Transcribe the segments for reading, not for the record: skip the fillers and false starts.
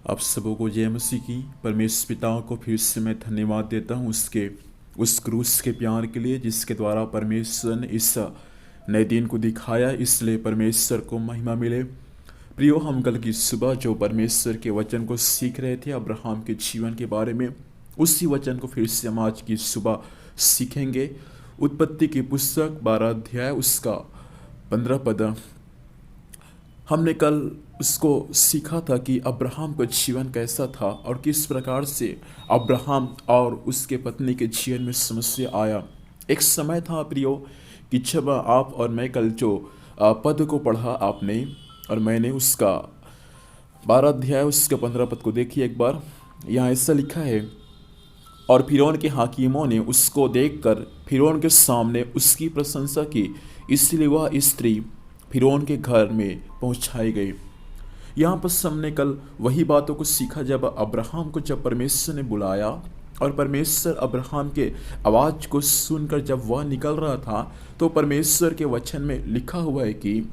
आप सबों को जय मसीह की। परमेश्वर पिता को फिर से मैं धन्यवाद देता हूँ उसके उस क्रूस के प्यार के लिए जिसके द्वारा परमेश्वर ने इस नए दिन को दिखाया, इसलिए परमेश्वर को महिमा मिले। प्रियो, हम कल की सुबह जो परमेश्वर के वचन को सीख रहे थे अब्राहम के जीवन के बारे में, उसी वचन को फिर से हम आज की सुबह सीखेंगे। उत्पत्ति की पुस्तक 12 अध्याय उसका 15 पद। हमने कल उसको सीखा था कि अब्राहम का जीवन कैसा था और किस प्रकार से अब्राहम और उसके पत्नी के जीवन में समस्या आया। एक समय था प्रियो कि जब आप और मैं कल जो पद को पढ़ा आपने और मैंने, उसका 12 अध्याय उसके 15 पद को देखिए एक बार। यहाँ ऐसा लिखा है, और फिरौन के हाकिमों ने उसको देखकर फिरौन के सामने उसकी प्रशंसा की, इसलिए वह स्त्री फिरौन के घर में पहुंचाई गई। यहाँ पर हमने कल वही बातों को सीखा जब अब्राहम को जब परमेश्वर ने बुलाया और परमेश्वर अब्राहम के आवाज़ को सुनकर जब वह निकल रहा था, तो परमेश्वर के वचन में लिखा हुआ है कि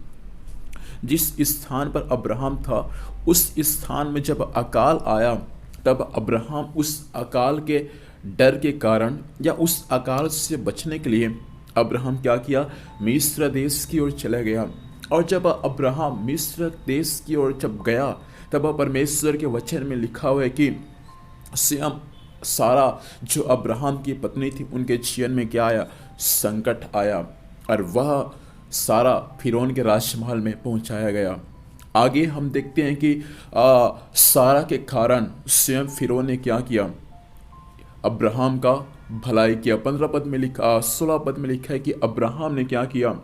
जिस स्थान पर अब्राहम था उस स्थान में जब अकाल आया, तब अब्राहम उस अकाल के डर के कारण या उस अकाल से बचने के लिए अब्राहम क्या किया, मिस्र देश की ओर चला गया। और जब अब्राहम मिस्र देश की ओर जब गया, तब परमेश्वर के वचन में लिखा हुआ है कि स्वयं सारा जो अब्राहम की पत्नी थी उनके जीवन में क्या आया, संकट आया, और वह सारा फिरौन के राजमहल में पहुंचाया गया। आगे हम देखते हैं कि सारा के कारण स्वयं फिरौन ने क्या किया, अब्राहम का भलाई किया। 15 पद में लिखा, 16 पद में लिखा है कि अब्राहम ने क्या किया,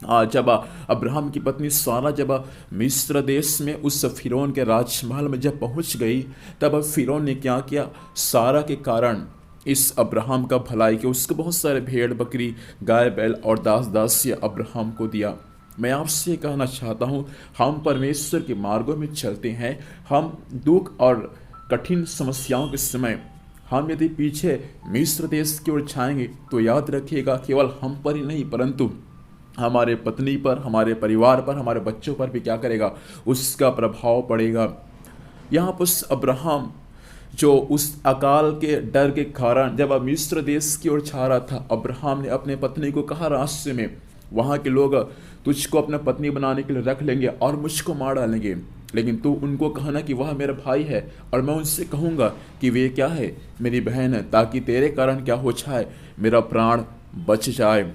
जब अब्राहम की पत्नी सारा जब मिस्र देश में उस फिरौन के राजमहल में जब पहुंच गई, तब फिरौन ने क्या किया, सारा के कारण इस अब्राहम का भलाई किया। उसको बहुत सारे भेड़ बकरी गाय बैल और दास दासियाँ अब्राहम को दिया। मैं आपसे कहना चाहता हूँ, हम परमेश्वर के मार्गों में चलते हैं। हम दुख और कठिन समस्याओं के समय हम यदि पीछे मिस्र देश की ओर छाएंगे, तो याद रखिएगा केवल हम पर ही नहीं परंतु हमारे पत्नी पर, हमारे परिवार पर, हमारे बच्चों पर भी क्या करेगा, उसका प्रभाव पड़ेगा। यहाँ पर अब्राहम जो उस अकाल के डर के कारण जब मिस्र देश की ओर छा रहा था, अब्राहम ने अपने पत्नी को कहा रास्ते में, वहाँ के लोग तुझको अपना पत्नी बनाने के लिए रख लेंगे और मुझको मार डालेंगे, लेकिन तू उनको कहना कि वह मेरा भाई है और मैं उनसे कहूँगा कि वे क्या है, मेरी बहन है, ताकि तेरे कारण क्या हो जाए, मेरा प्राण बच जाए।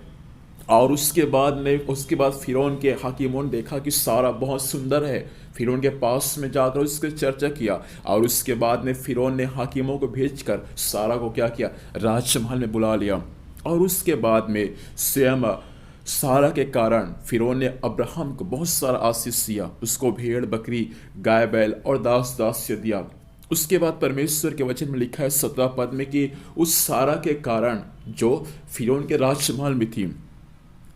और उसके बाद फिरौन के हाकिमों ने देखा कि सारा बहुत सुंदर है, फिरौन के पास में जाकर उसकी चर्चा किया, और उसके बाद में फिरौन ने हाकिमों को भेजकर सारा को क्या किया, राजमहल में बुला लिया। और उसके बाद में स्वयं सारा के कारण फिरौन ने अब्राहम को बहुत सारा आशीष दिया, उसको भेड़ बकरी गाय बैल और दास दासियाँ दिया। उसके बाद परमेश्वर के वचन में लिखा है 17 पद में कि उस सारा के कारण जो फिरौन के राजमहल में थी,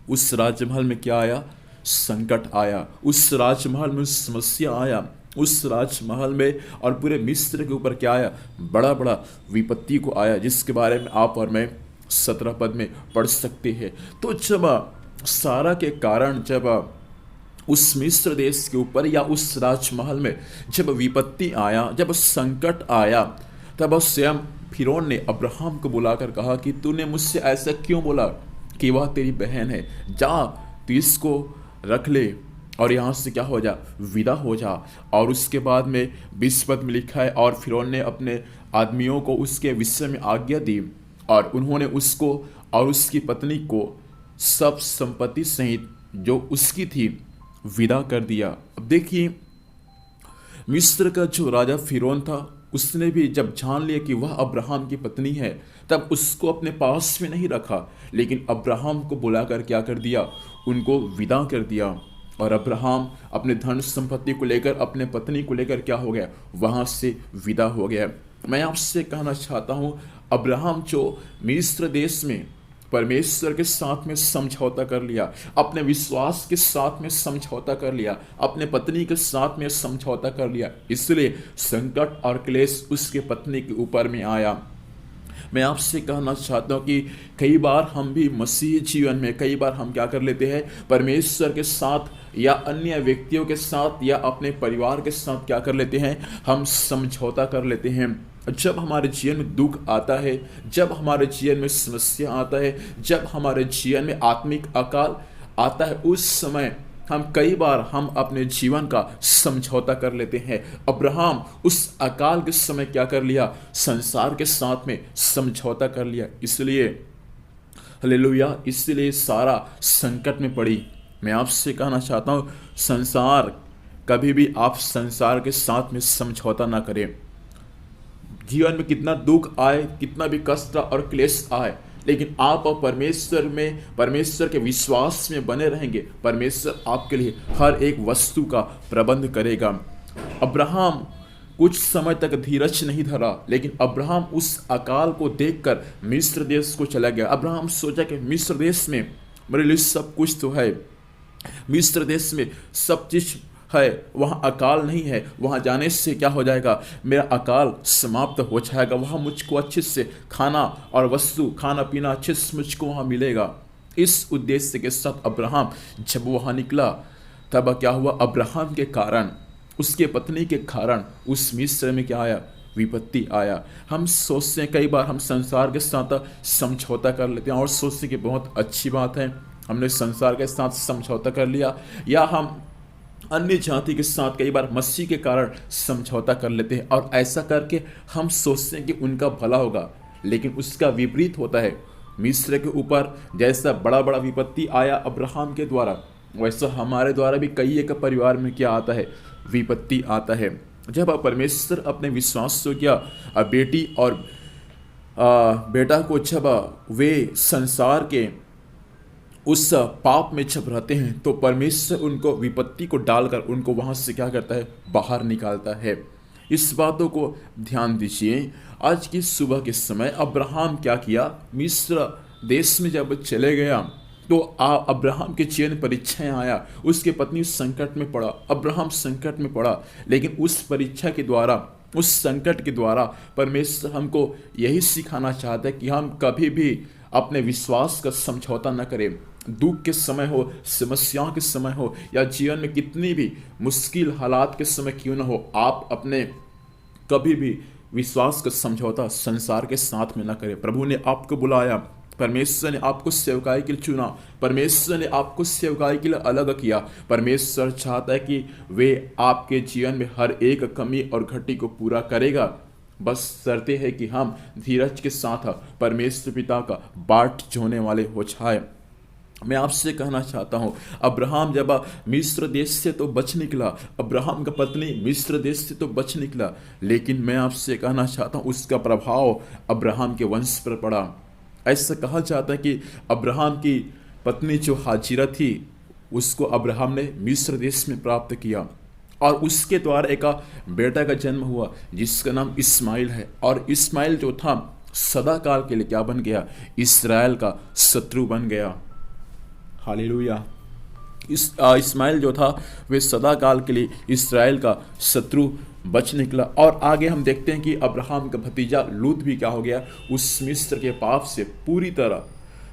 उस राजमहल में क्या आया, संकट आया, उस राजमहल में समस्या आया, उस राजमहल में और पूरे मिस्र के ऊपर क्या आया, बड़ा बड़ा विपत्ति को आया, जिसके बारे में आप और मैं 17 पद में पढ़ सकते हैं। तो जब सारा के कारण जब उस मिस्र देश के ऊपर या उस राजमहल में जब विपत्ति आया, जब संकट आया, तब स्वयं फिरौन ने अब्राहम को बुलाकर कहा कि तूने मुझसे ऐसा क्यों बोला कि वह तेरी बहन है, जा तू इसको रख ले और यहाँ से क्या हो जा, विदा हो जा। और उसके बाद में 20 पद में लिखा है, और फिरौन ने अपने आदमियों को उसके विषय में आज्ञा दी और उन्होंने उसको और उसकी पत्नी को सब संपत्ति सहित जो उसकी थी विदा कर दिया। अब देखिए, मिस्र का जो राजा फिरौन था, उसने भी जब जान लिया कि वह अब्राहम की पत्नी है, तब उसको अपने पास में नहीं रखा, लेकिन अब्राहम को बुलाकर क्या कर दिया, उनको विदा कर दिया। और अब्राहम अपने धन संपत्ति को लेकर, अपने पत्नी को लेकर क्या हो गया, वहाँ से विदा हो गया। मैं आपसे कहना चाहता हूँ, अब्राहम जो मिस्र देश में परमेश्वर के साथ में समझौता कर लिया, अपने विश्वास के साथ में समझौता कर लिया, अपने पत्नी के साथ में समझौता कर लिया, इसलिए संकट और क्लेश उसके पत्नी के ऊपर में आया। मैं आपसे कहना चाहता हूँ कि कई बार हम भी मसीह जीवन में कई बार हम क्या कर लेते हैं, परमेश्वर के साथ या अन्य व्यक्तियों के साथ या अपने परिवार के साथ क्या कर लेते हैं, हम समझौता कर लेते हैं। जब हमारे जीवन में दुख आता है, जब हमारे जीवन में समस्या आता है, जब हमारे जीवन में आत्मिक अकाल आता है, उस समय कई बार हम अपने जीवन का समझौता कर लेते हैं। अब्राहम उस अकाल के समय क्या कर लिया, संसार के साथ में समझौता कर लिया। इसलिए हालेलुया, इसलिए सारा संकट में पड़ी। मैं आपसे कहना चाहता हूँ, संसार कभी भी आप संसार के साथ में समझौता ना करें। जीवन में कितना दुख आए, कितना भी कष्ट और क्लेश आए, लेकिन आप परमेश्वर के विश्वास में बने रहेंगे, परमेश्वर आपके लिए हर एक वस्तु का प्रबंध करेगा। अब्राहम कुछ समय तक धीरज नहीं धरा, लेकिन अब्राहम उस अकाल को देखकर मिस्र देश को चला गया। अब्राहम सोचा कि मिस्र देश में मेरे लिए सब कुछ तो है, मिस्र देश में सब चीज है, वहाँ अकाल नहीं है, वहाँ जाने से क्या हो जाएगा, मेरा अकाल समाप्त हो जाएगा, वहाँ मुझको अच्छे से खाना और वस्तु, खाना पीना अच्छे से मुझको वहाँ मिलेगा। इस उद्देश्य के साथ अब्राहम जब वहाँ निकला, तब क्या हुआ, अब्राहम के कारण, उसके पत्नी के कारण उस मिस्र में क्या आया, विपत्ति आया। हम सोचते हैं कई बार हम संसार के साथ समझौता कर लेते हैं और सोचते हैं कि बहुत अच्छी बात है, हमने संसार के साथ समझौता कर लिया, या हम अन्य जाति के साथ कई बार मसीह के कारण समझौता कर लेते हैं और ऐसा करके हम सोचते हैं कि उनका भला होगा, लेकिन उसका विपरीत होता है। मिस्र के ऊपर जैसा बड़ा बड़ा विपत्ति आया अब्राहम के द्वारा, वैसा हमारे द्वारा भी कई एक परिवार में क्या आता है, विपत्ति आता है। जब परमेश्वर अपने विश्वास को किया, बेटी और बेटा को जब वे संसार के उस पाप में जब रहते हैं, तो परमेश्वर उनको विपत्ति को डालकर उनको वहाँ से क्या करता है, बाहर निकालता है। इस बातों को ध्यान दीजिए। आज की सुबह के समय अब्राहम क्या किया, मिस्र देश में जब चले गया तो अब्राहम के जीवन परीक्षाएं आया, उसके पत्नी संकट में पड़ा, अब्राहम संकट में पड़ा, लेकिन उस परीक्षा के द्वारा, उस संकट के द्वारा परमेश्वर हमको यही सिखाना चाहता है कि हम कभी भी अपने विश्वास का समझौता न करें। दुख के समय हो, समस्याओं के समय हो, या जीवन में कितनी भी मुश्किल हालात के समय क्यों न हो, आप अपने कभी भी विश्वास का समझौता संसार के साथ में न करें। प्रभु ने आपको बुलाया, परमेश्वर ने आपको सेवकाई के लिए चुना, परमेश्वर ने आपको सेवकाई के लिए अलग किया। परमेश्वर चाहता है कि वे आपके जीवन में हर एक कमी और घटी को पूरा करेगा। बस शर्तें है कि हम धीरज के साथ परमेश्वर पिता का बाट जोने वाले हो जाए। मैं आपसे कहना चाहता हूँ, अब्राहम जब मिस्र देश से तो बच निकला, अब्राहम का पत्नी मिस्र देश से तो बच निकला, लेकिन मैं आपसे कहना चाहता हूँ उसका प्रभाव अब्राहम के वंश पर पड़ा। ऐसा कहा जाता है कि अब्राहम की पत्नी जो हाजिरा थी, उसको अब्राहम ने मिस्र देश में प्राप्त किया और उसके द्वारा एक बेटा का जन्म हुआ जिसका नाम इस्माइल है। और इस्माइल जो था सदा काल के लिए क्या बन गया, इस्राएल का शत्रु बन गया। हालेलुया। इस्माइल जो था वे सदा काल के लिए इस्राएल का शत्रु बच निकला। और आगे हम देखते हैं कि अब्राहम का भतीजा लूत भी क्या हो गया, उस मिस्र के पाप से पूरी तरह,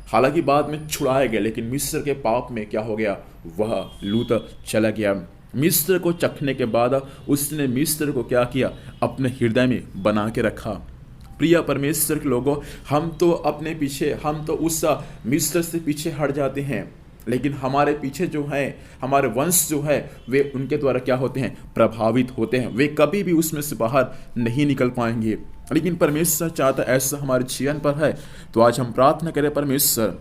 हालांकि बाद में छुड़ाया गया, लेकिन मिस्र के पाप में क्या हो गया, वह लूत चला गया। मिस्र को चखने के बाद उसने मिस्र को क्या किया, अपने हृदय में बना के रखा। प्रिय परमेश्वर के लोगों, हम तो अपने पीछे, हम तो उस मिस्र से पीछे हट जाते हैं, लेकिन हमारे पीछे जो है, हमारे वंश जो है, वे उनके द्वारा क्या होते हैं, प्रभावित होते हैं। वे कभी भी उसमें से बाहर नहीं निकल पाएंगे। लेकिन परमेश्वर चाहता ऐसा हमारे जीवन पर है। तो आज हम प्रार्थना करें, परमेश्वर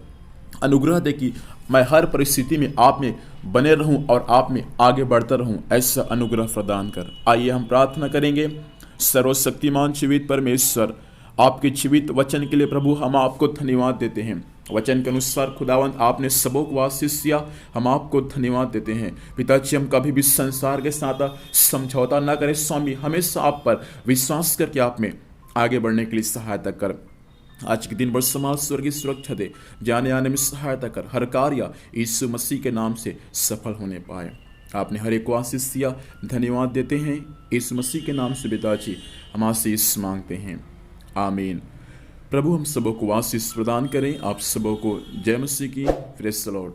अनुग्रह दे कि मैं हर परिस्थिति में आप में बने रहूं और आप में आगे बढ़ता रहूं, ऐसा अनुग्रह प्रदान कर। आइए हम प्रार्थना करेंगे। सर्वशक्तिमान जीवित परमेश्वर, आपके जीवित वचन के लिए प्रभु हम आपको धन्यवाद देते हैं। वचन के अनुसार खुदावंत आपने सबों को आशीष दिया, हम आपको धन्यवाद देते हैं। पिताजी, हम कभी भी संसार के साथ समझौता न करें स्वामी, हमेशा आप पर विश्वास करके आप में आगे बढ़ने के लिए सहायता कर। आज के दिन भर समाज स्वर्गीय सुरक्षा दे, जाने आने में सहायता कर, हर कार्य यीशु मसीह के नाम से सफल होने पाए। आपने हर एक को आशीष दिया, धन्यवाद देते हैं। यीशु मसीह के नाम से पिताजी हम आशीष मांगते हैं, आमीन। प्रभु हम सबों को आशीष प्रदान करें। आप सबों को जय मसीह की। Praise the Lord.